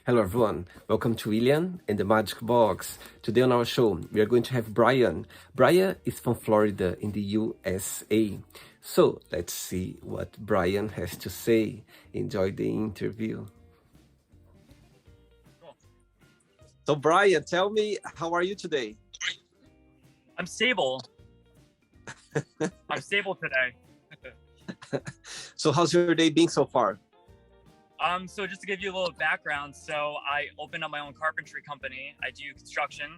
Hello, everyone. Welcome to William and the Magic Box. Today on our show, we are going to have Brian. Brian is from Florida in the USA. So let's see what Brian has to say. Enjoy the interview. Cool. So, Brian, tell me, how are you today? I'm stable. I'm stable today. So, how's your day been so far? So just to give you a little background, so I opened up my own carpentry company. I do construction.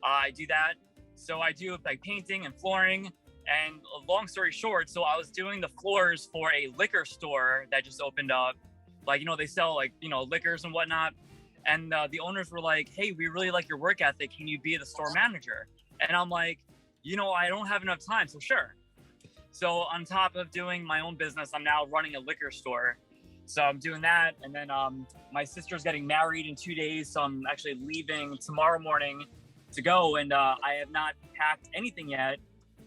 I do that. So I do like painting and flooring. And long story short, so I was doing the floors for a liquor store that just opened up. Like, they sell liquors and whatnot. And the owners were like, "Hey, we really like your work ethic. Can you be the store manager?" And I'm like, I don't have enough time. So sure. So on top of doing my own business, I'm now running a liquor store. So I'm doing that. And then my sister's getting married in 2 days. So I'm actually leaving tomorrow morning to go. And I have not packed anything yet.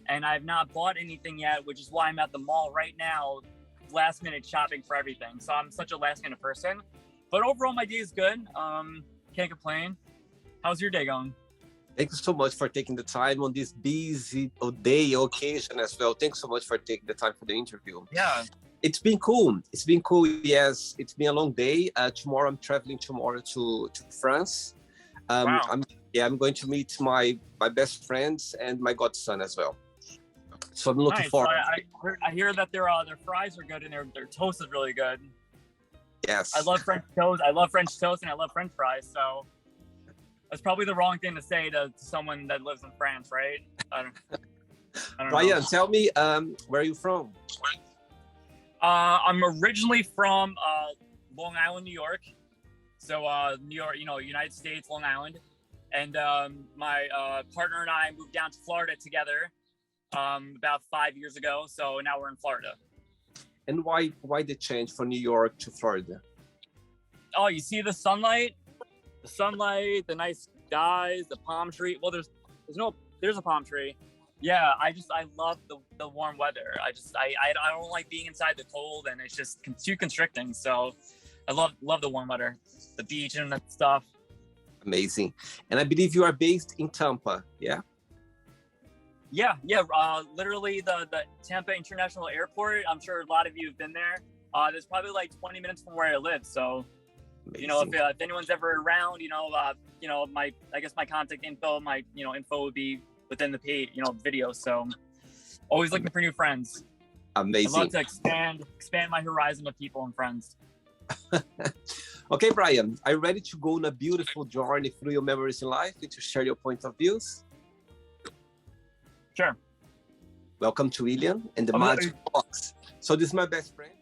And I've not bought anything yet, which is why I'm at the mall right now, last minute shopping for everything. So I'm such a last minute person. But overall, my day is good. Can't complain. How's your day going? Thank you so much for taking the time on this busy day occasion as well. Thanks so much for taking the time for the interview. Yeah. It's been cool. Yes, it's been a long day. Tomorrow I'm traveling to France. Wow. I'm going to meet my best friends and my godson as well. So I'm looking Nice. forward. I hear that their fries are good and their toast is really good. Yes. I love French toast. I love French toast and I love French fries. So that's probably the wrong thing to say to someone that lives in France, right? I don't Brian, know. tell me, where are you from? I'm originally from Long Island, New York. So New York, United States, Long Island. And my partner and I moved down to Florida together about 5 years ago. So now we're in Florida. And why the change from New York to Florida? Oh, you see the sunlight, the nice skies, the palm tree. Well, there's a palm tree. Yeah, I love the warm weather. I don't like being inside the cold, and it's just too constricting. So I love the warm weather, the beach and that stuff. Amazing. And I believe you are based in Tampa, yeah? Yeah. Literally the Tampa International Airport. I'm sure a lot of you have been there. There's probably like 20 minutes from where I live. So, Amazing. if anyone's ever around, my contact info, info would be within the page, video. So always looking for new friends. Amazing. I'd love to expand my horizon of people and friends. Okay, Brian, are you ready to go on a beautiful journey through your memories in life and to share your point of views? Sure. Welcome to William and the Magic Box. So this is my best friend.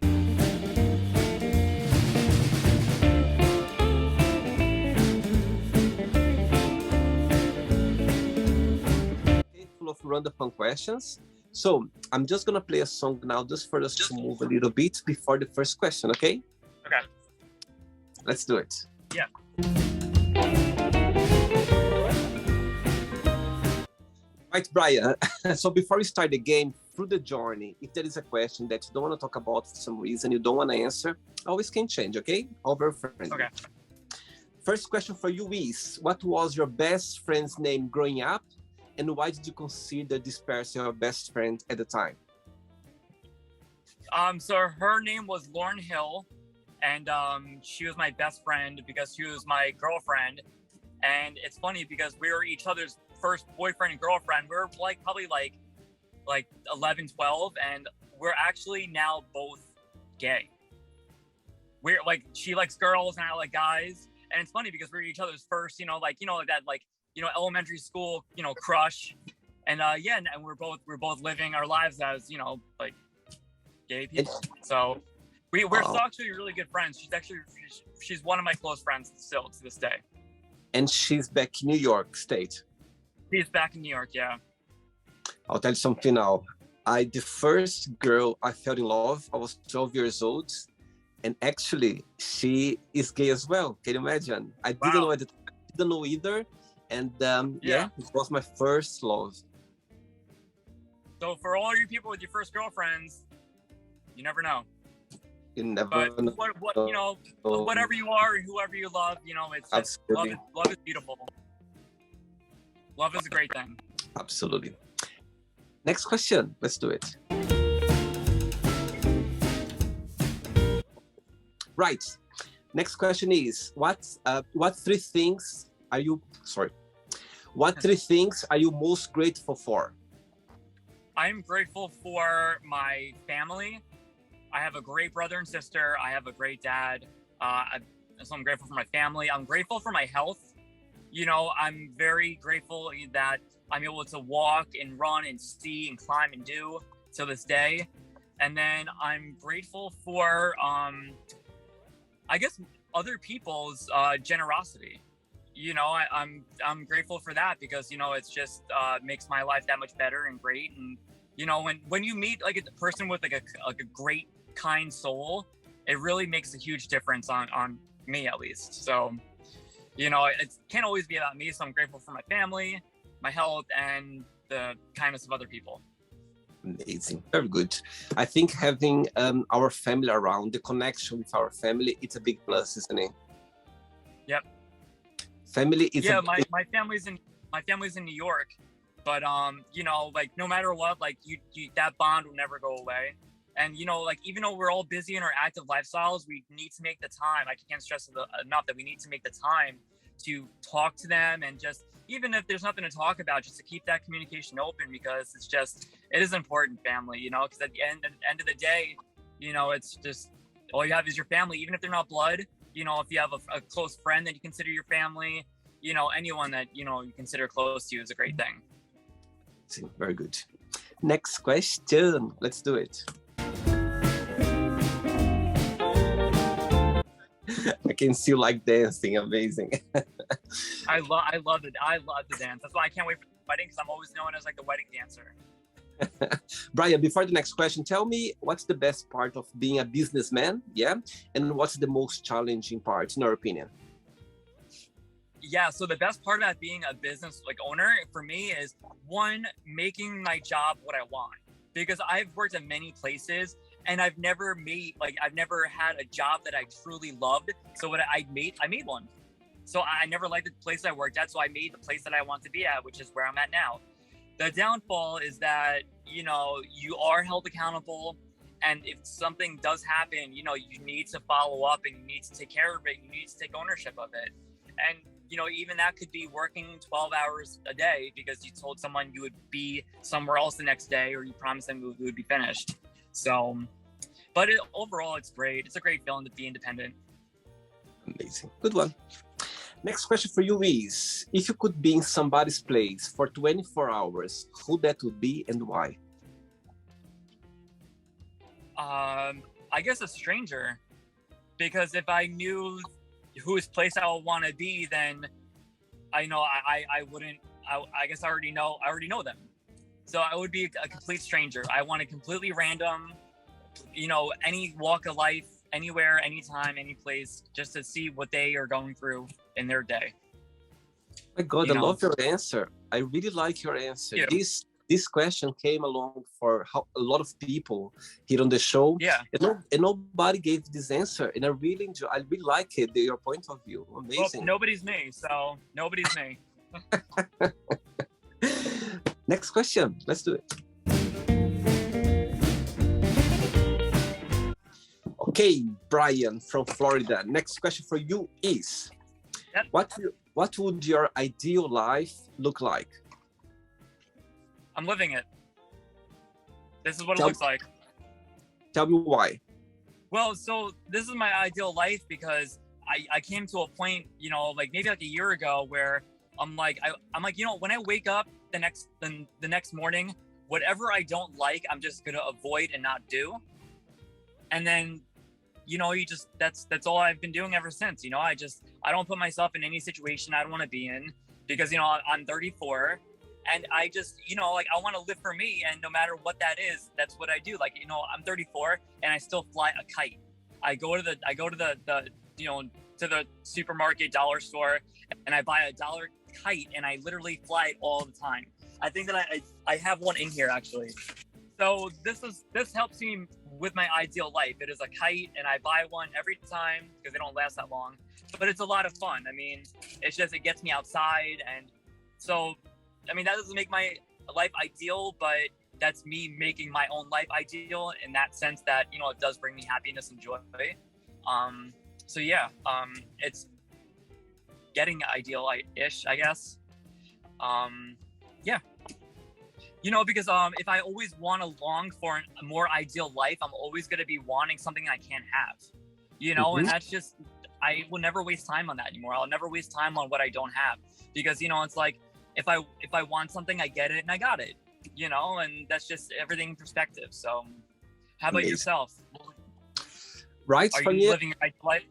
Full of random fun questions. So I'm just gonna play a song now just for us to move a little bit before the first question, okay? Okay. Let's do it. Yeah. Right, Brian. So before we start the game, through the journey, if there is a question that you don't want to talk about for some reason, you don't want to answer, always can change, okay? All very friendly. Okay. First question for you is, what was your best friend's name growing up? And why did you consider this person your best friend at the time? So her name was Lauren Hill, and she was my best friend because she was my girlfriend. And it's funny because we were each other's first boyfriend and girlfriend. We were probably 11, 12, and we're actually now both gay. We're she likes girls and I like guys. And it's funny because we're each other's first, elementary school, crush. And and we're both living our lives as, gay people. So we're still actually really good friends. She's one of my close friends still to this day. And she's back in New York State. She's back in New York, yeah. I'll tell you something now. The first girl I fell in love, I was 12 years old. And actually, she is gay as well. Can you imagine? I didn't know at the time. I didn't know either. And it was my first love. So for all you people with your first girlfriends, you never know. You never But know. whatever you are and whoever you love, it's just love. Absolutely. Love is beautiful. Love is a great thing. Absolutely. Next question. Let's do it. Right. Next question is, what three things are you most grateful for? I'm grateful for my family. I have a great brother and sister. I have a great dad. So I'm grateful for my family. I'm grateful for my health. I'm very grateful that I'm able to walk and run and see and climb and do to this day. And then I'm grateful for, I guess, other people's generosity. I'm grateful for that because it's just makes my life that much better and great. And when you meet like a person with like a great kind soul, it really makes a huge difference on me at least. So it can't always be about me. So I'm grateful for my family, my health, and the kindness of other people. Amazing, very good. I think having our family around, the connection with our family, it's a big plus, isn't it? Yep. Family is my family's in New York, but like no matter what, like you that bond will never go away. And like even though we're all busy in our active lifestyles, we need to make the time. I can't stress enough that we need to make the time to talk to them, and just even if there's nothing to talk about, just to keep that communication open, because it is important, family, because at the end of the day, it's just all you have is your family, even if they're not blood. If you have a close friend that you consider your family, anyone that, you consider close to you is a great thing. Very good. Next question. Let's do it. I can see you like dancing. Amazing. I love the dance. That's why I can't wait for the wedding, because I'm always known as like the wedding dancer. Brian, before the next question, tell me what's the best part of being a businessman, and what's the most challenging part in your opinion? Yeah, so the best part about being a business owner for me is, one, making my job what I want, because I've worked at many places and I've never had a job that I truly loved. So what I made one. So I never liked the place I worked at, so I made the place that I want to be at, which is where I'm at now. The downfall is that, you are held accountable, and if something does happen, you need to follow up and you need to take care of it. You need to take ownership of it. And, even that could be working 12 hours a day because you told someone you would be somewhere else the next day, or you promised them it would be finished. So, but overall, it's great. It's a great feeling to be independent. Amazing. Good one. Next question for you is, if you could be in somebody's place for 24 hours, who that would be and why? I guess a stranger, because if I knew whose place I would want to be, then I guess I already know them. So I would be a complete stranger. I want a completely random, any walk of life, anywhere, anytime, any place, just to see what they are going through in their day. My God, I love your answer. I really like your answer. This question came along for a lot of people here on the show. Yeah. And nobody gave this answer. And I really like it, your point of view. Amazing. Well, nobody's me, so nobody's me. Next question. Let's do it. Okay, Brian from Florida. Next question for you is, what would your ideal life look like? I'm living it. This is what it looks like. Tell me why. Well, so this is my ideal life because I came to a point, maybe like a year ago, where I'm like, when I wake up the next morning, whatever I don't like, I'm just gonna avoid and not do. And then, that's all I've been doing ever since. I don't put myself in any situation I don't want to be in, because I'm 34. And I just, I want to live for me, and no matter what that is, that's what I do. I'm 34 and I still fly a kite. I go to the supermarket, dollar store, and I buy a $1 kite, and I literally fly it all the time. I think that I have one in here actually. So this helps me with my ideal life. It is a kite, and I buy one every time because they don't last that long. But it's a lot of fun. I mean, it's just it gets me outside, and so I mean that doesn't make my life ideal, but that's me making my own life ideal in that sense that it does bring me happiness and joy. So yeah, it's getting ideal-ish, I guess. Yeah. Because if I always want to long for a more ideal life, I'm always going to be wanting something I can't have, and that's just, I will never waste time on that anymore. I'll never waste time on what I don't have, because, it's like, if I want something, I get it and I got it, and that's just everything in perspective. So how about yourself? Right. Are you living your ideal life?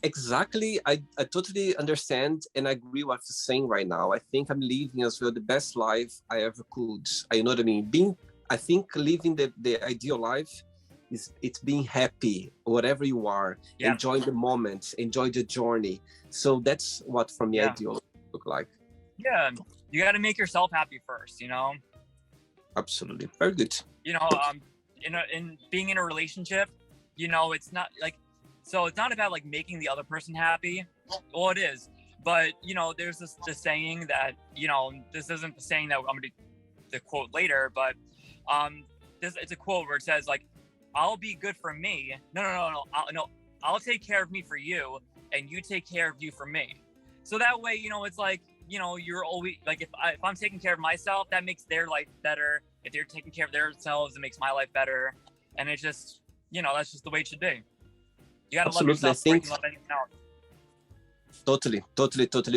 Exactly. I totally understand and agree what you're saying right now. I think I'm living as well the best life I ever could. You know what I mean? I think living the ideal life it's being happy, whatever you are, enjoy the moment, enjoy the journey. So that's what for me ideal look like. Yeah, you got to make yourself happy first, Absolutely. Very good. In being in a relationship, it's not like, so it's not about like making the other person happy. Well, it is, but there's this saying that this isn't the saying that I'm going to quote later, but it's a quote where it says like, "I'll be good for me." No. I'll take care of me for you, and you take care of you for me. So that way, it's like you're always like, if I'm taking care of myself, that makes their life better. If they're taking care of themselves, it makes my life better. And it's just that's just the way it should be. You gotta love yourself before you can love anything else. Totally.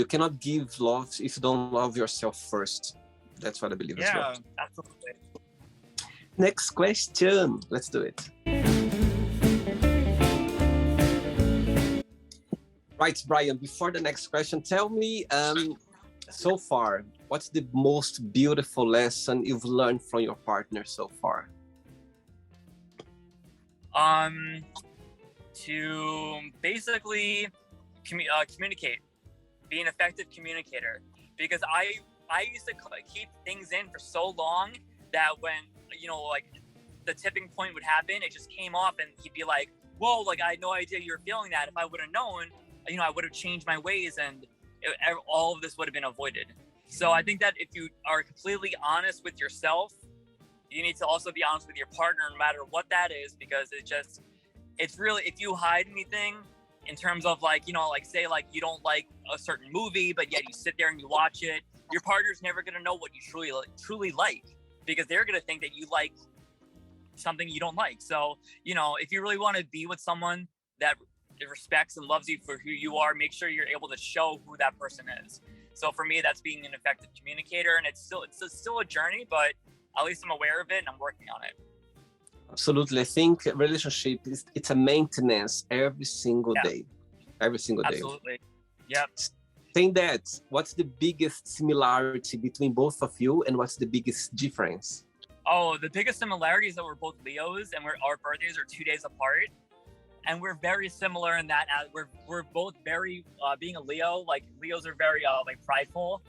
You cannot give love if you don't love yourself first. That's what I believe as well. Yeah, absolutely. Next question. Let's do it. Right, Brian, before the next question, tell me, so far, what's the most beautiful lesson you've learned from your partner so far? To basically communicate, be an effective communicator, because I used to keep things in for so long that when like the tipping point would happen, it just came off, and he'd be like, "Whoa, like I had no idea you were feeling that. If I would have known, I would have changed my ways, and all of this would have been avoided." So I think that if you are completely honest with yourself, you need to also be honest with your partner, no matter what that is, because it's really, if you hide anything in terms of like, like say like you don't like a certain movie, but yet you sit there and you watch it, your partner's never going to know what you truly like, because they're going to think that you like something you don't like. So, if you really want to be with someone that respects and loves you for who you are, make sure you're able to show who that person is. So for me, that's being an effective communicator, and it's still a journey, but at least I'm aware of it and I'm working on it. Absolutely. I think relationship it's a maintenance every single day. Every single day. Absolutely. Yep. Saying that, what's the biggest similarity between both of you, and what's the biggest difference? Oh, the biggest similarity is that we're both Leos, and our birthdays are 2 days apart. And we're very similar in that we're both very, being a Leo, like Leos are very like prideful,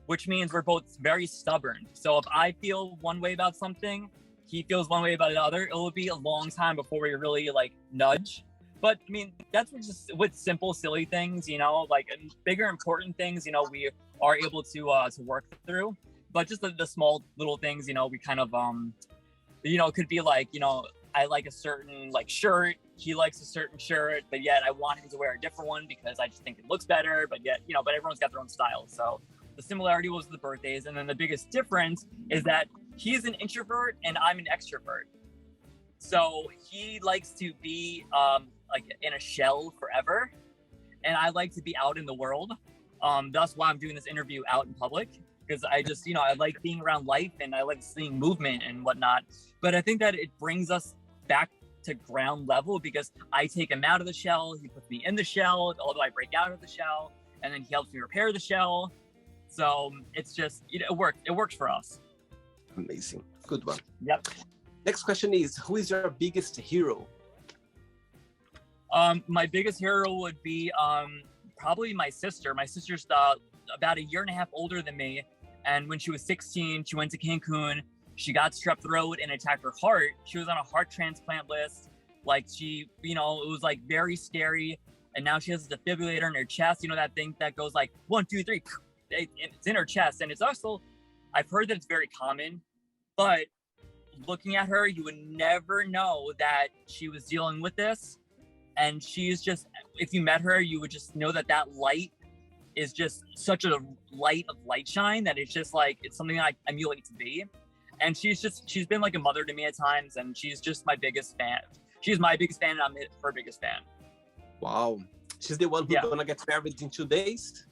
which means we're both very stubborn. So if I feel one way about something, he feels one way about the other, it will be a long time before we really like nudge. But I mean, that's just with simple, silly things, like bigger, important things, we are able to work through. But just the small little things, we kind of, it could be like, I like a certain like shirt, he likes a certain shirt, but yet I want him to wear a different one because I just think it looks better. But yet, but everyone's got their own style. So the similarity was the birthdays. And then the biggest difference is that he's an introvert and I'm an extrovert. So he likes to be like in a shell forever, and I like to be out in the world. That's why I'm doing this interview out in public, because I just, I like being around life and I like seeing movement and whatnot. But I think that it brings us back to ground level, because I take him out of the shell, he puts me in the shell, although I break out of the shell, and then he helps me repair the shell. So it's just, it works for us. Amazing. Good one. Yep. Next question is, who is your biggest hero? My biggest hero would be probably my sister. My sister's about a year and a half older than me. And when she was 16, she went to Cancun she got strep throat and attacked her heart. She was on a heart transplant list. Like she, it was like very scary. And now she has a defibrillator in her chest. That thing that goes like 1, 2, 3. It's in her chest. And it's also, I've heard that it's very common, but looking at her, you would never know that she was dealing with this. And she's just, if you met her, you would just know that light is just such a light of light shine that it's just like, it's something I emulate to be. And she's been like a mother to me at times, and she's just my biggest fan. She's my biggest fan, and I'm her biggest fan. Wow. She's the one who's gonna get married in 2 days?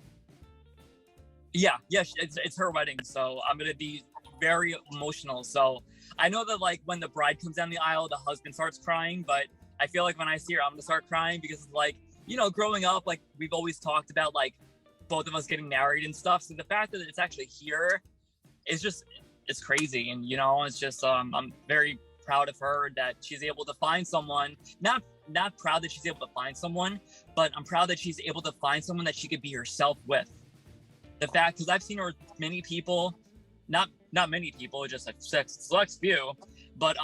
Yeah, it's her wedding, so I'm gonna be very emotional. So I know that like when the bride comes down the aisle, the husband starts crying, but I feel like when I see her, I'm gonna start crying because like, growing up, like we've always talked about like both of us getting married and stuff. So the fact that it's actually here is just, it's crazy. And it's just I'm very proud of her that she's able to find someone. Not proud that she's able to find someone, but I'm proud that she's able to find someone that she could be herself with. The fact, because I've seen her with many people, not many people, just a select few, but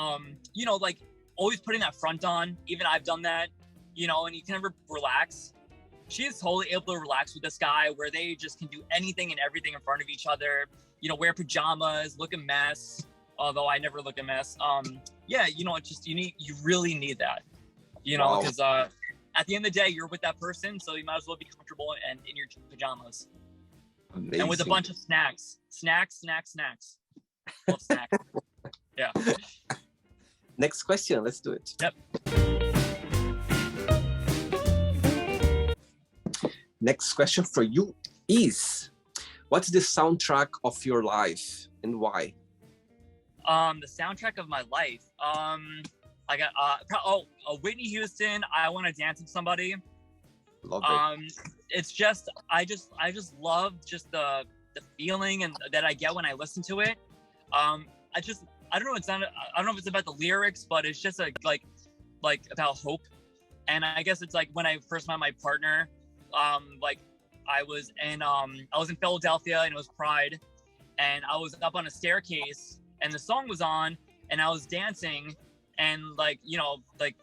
like always putting that front on. Even I've done that, and you can never relax. She is totally able to relax with this guy where they just can do anything and everything in front of each other, wear pajamas, look a mess, although I never look a mess. It's just, you really need that, because at the end of the day, you're with that person, so you might as well be comfortable and in your pajamas. Amazing. And with a bunch of snacks. Love snacks. Yeah. Next question, let's do it. Yep. Next question for you is, what's the soundtrack of your life and why? The soundtrack of my life. I got Whitney Houston, I Want to Dance with Somebody. Love it. It's just I just love just the feeling and that I get when I listen to it. I don't know, I don't know if it's about the lyrics, but it's just like about hope. And I guess it's like when I first met my partner, like I was in Philadelphia and it was Pride, and I was up on a staircase and the song was on and I was dancing, and like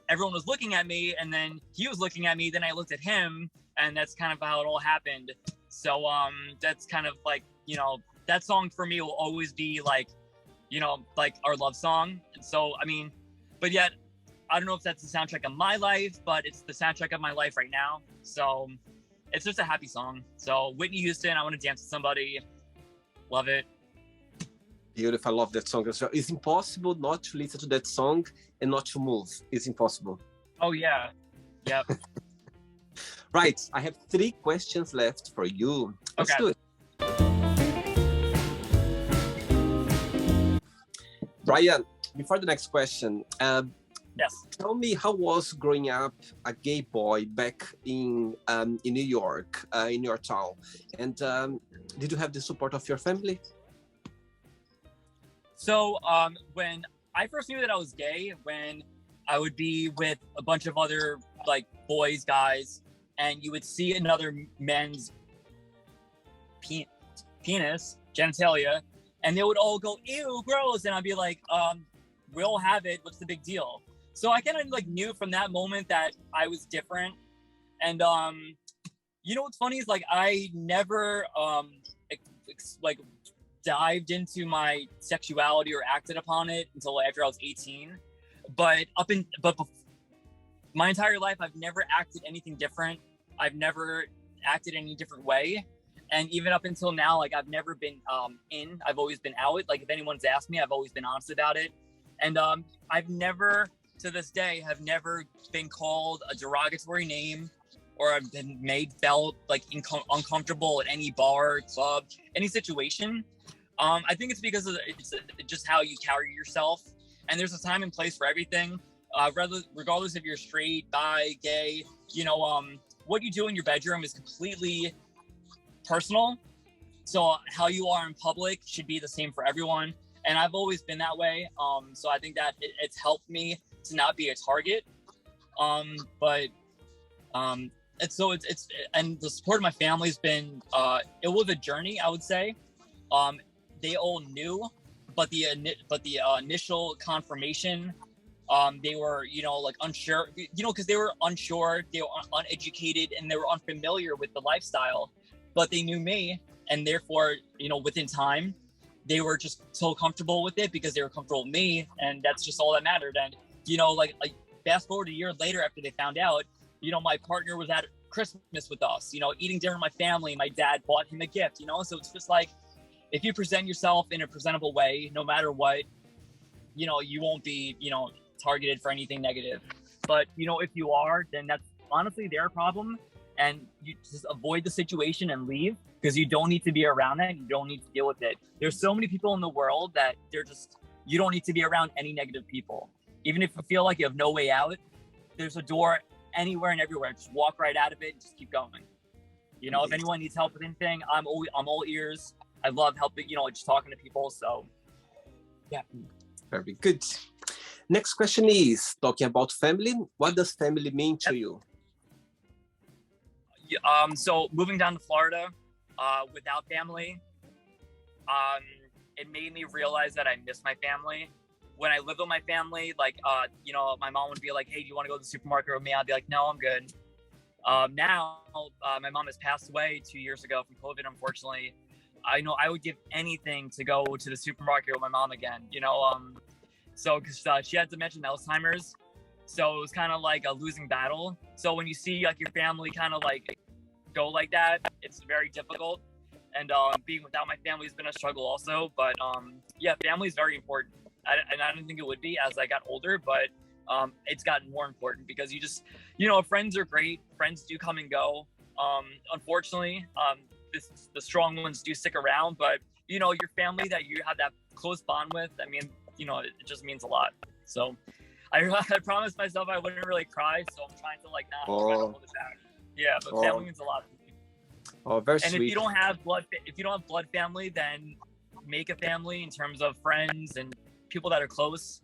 everyone was looking at me, and then he was looking at me, then I looked at him, and that's kind of how it all happened. So that's kind of like, that song for me will always be like, like our love song. And so but yet I don't know if that's the soundtrack of my life, but it's the soundtrack of my life right now. So it's just a happy song. So Whitney Houston, I Want to Dance with Somebody. Love it. Beautiful. I love that song as well. It's impossible not to listen to that song and not to move. It's impossible. Oh, yeah. Yep. Right. I have 3 questions left for you. Let's do it. Brian, before the next question, yes. Tell me, how was growing up a gay boy back in New York, in your town? And did you have the support of your family? So when I first knew that I was gay, when I would be with a bunch of other like boys, guys, and you would see another men's penis, genitalia, and they would all go, ew, gross. And I'd be like, we all have it. What's the big deal? So I kind of like knew from that moment that I was different. And what's funny is like I never like dived into my sexuality or acted upon it until after I was 18. But my entire life, I've never acted anything different. I've never acted any different way. And even up until now, like I've never been in, I've always been out. Like if anyone's asked me, I've always been honest about it. And I've never, to this day, have never been called a derogatory name, or I've been felt like uncomfortable at any bar, club, any situation. I think it's because it's just how you carry yourself. And there's a time and place for everything. Regardless if you're straight, bi, gay, what you do in your bedroom is completely personal. So how you are in public should be the same for everyone. And I've always been that way. So I think that it's helped me to not be a target. And the support of my family has been, it was a journey, I would say. They all knew, but the initial confirmation, they were, like unsure, because they were unsure, they were uneducated, and they were unfamiliar with the lifestyle, but they knew me, and therefore, within time, they were just so comfortable with it because they were comfortable with me, and that's just all that mattered. And like fast forward a year later after they found out, my partner was at Christmas with us, eating dinner with my family. My dad bought him a gift, so it's just like, if you present yourself in a presentable way, no matter what, you won't be, targeted for anything negative. But, if you are, then that's honestly their problem, and you just avoid the situation and leave, because you don't need to be around that. You don't need to deal with it. There's so many people in the world that you don't need to be around any negative people. Even if you feel like you have no way out, there's a door anywhere and everywhere. Just walk right out of it and just keep going. If anyone needs help with anything, I'm all ears. I love helping, just talking to people. So, yeah. Very good. Next question is, talking about family, what does family mean to you? So moving down to Florida, without family, it made me realize that I miss my family. When I lived with my family, like, my mom would be like, hey, do you want to go to the supermarket with me? I'd be like, no, I'm good. Now, my mom has passed away 2 years ago from COVID, unfortunately. I know I would give anything to go to the supermarket with my mom again, so because she had dementia and Alzheimer's, so it was kind of like a losing battle. So when you see like your family kind of like go like that, it's very difficult. And being without my family has been a struggle also. But yeah, family is very important. And I didn't think it would be as I got older, but it's gotten more important because you just, friends are great. Friends do come and go. Unfortunately, the strong ones do stick around, but your family that you have that close bond with, I mean, it just means a lot. So I promised myself I wouldn't really cry, so I'm trying to like not try to hold it back. Yeah, but family means a lot to me. Oh, very sweet. And if you don't have blood family, then make a family in terms of friends and people that are close.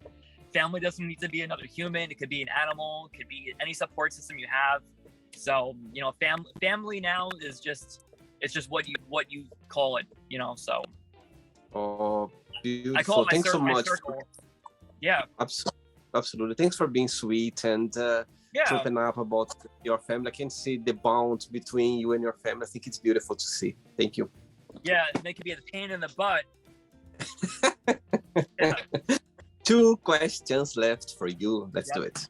Family doesn't need to be another human. It could be an animal. It could be any support system you have. So family now is just what you call it. So. Oh, beautiful! I call it Thanks so much. Yeah. Absolutely. Thanks for being sweet and to open up about your family. I can see the bond between you and your family. I think it's beautiful to see. Thank you. Yeah, they could be a pain in the butt. Yeah. 2 questions left for you. Let's do it.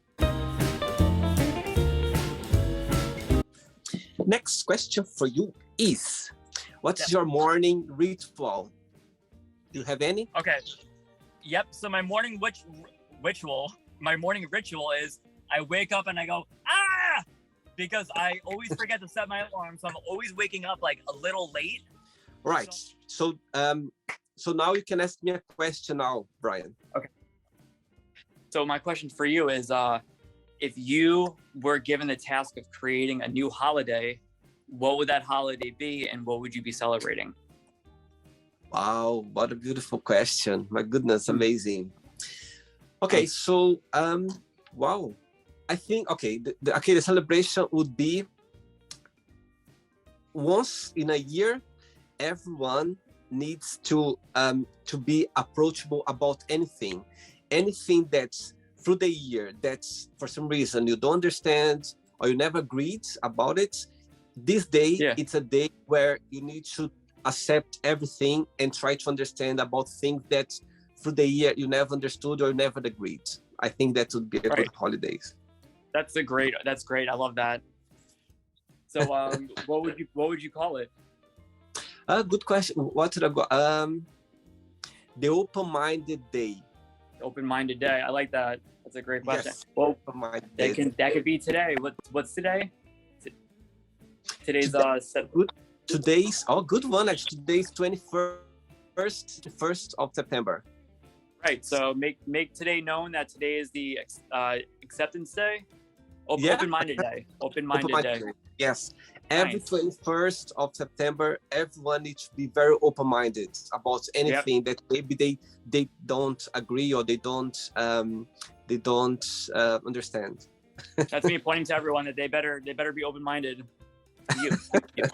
Next question for you is, what's your morning ritual? Do you have any? Okay. Yep. So my morning ritual is I wake up and I go, ah, because I always forget to set my alarm. So I'm always waking up like a little late. Right. So now you can ask me a question now, Brian. Okay. So my question for you is, if you were given the task of creating a new holiday, what would that holiday be and what would you be celebrating? Wow, what a beautiful question. My goodness, amazing. Okay, so, wow. I think, the celebration would be once in a year, everyone needs to be approachable about anything that's through the year that's for some reason you don't understand or you never agreed about it. This day, it's a day where you need to accept everything and try to understand about things that through the year you never understood or never agreed. I think that would be a good holidays. That's great. I love that. So what would you call it? Good question. What should I go? The open-minded day. Open-minded day. I like that. That's a great question. Yes. Well, that could be today. What's today? Today's Today's good one. Actually, today's 21st of September. Right. So make today known that today is the acceptance day. Open-minded day. Open-minded day. Yes. Every 21st of September, everyone needs to be very open-minded about anything that maybe they don't agree or they don't understand. That's me pointing to everyone that they better be open-minded. You.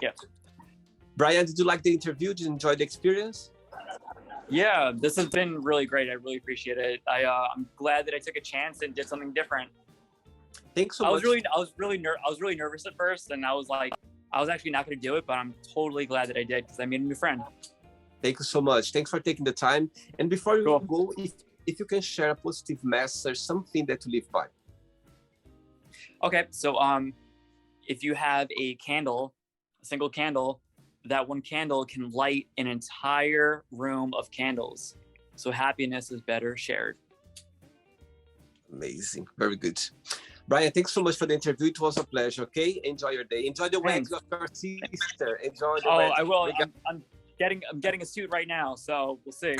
Yeah. Brian, did you like the interview? Did you enjoy the experience? Yeah, this has been really great. I really appreciate it. I'm glad that I took a chance and did something different. Thanks so I much. was really nervous at first, and I was like, I was actually not going to do it, but I'm totally glad that I did because I made a new friend. Thank you so much. Thanks for taking the time. And before you Cool. go, if you can share a positive message, something that you live by. Okay, so if you have a candle, a single candle, that one candle can light an entire room of candles. So happiness is better shared. Amazing. Very good. Brian, thanks so much for the interview. It was a pleasure. Okay, enjoy your day. Enjoy the wedding of your sister. Enjoy the wedding. I will. I'm getting a suit right now, so we'll see.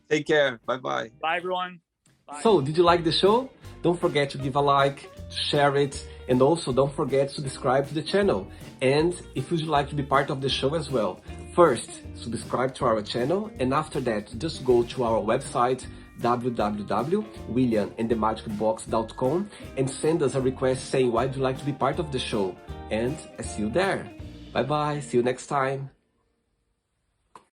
Take care. Bye-bye. Bye, everyone. Bye. So, did you like the show? Don't forget to give a like, share it, and also don't forget to subscribe to the channel. And if you'd like to be part of the show as well, first, subscribe to our channel, and after that, just go to our website, www.williamandthemagicbox.com, and send us a request saying why would you like to be part of the show. And I see you there. Bye-bye. See you next time.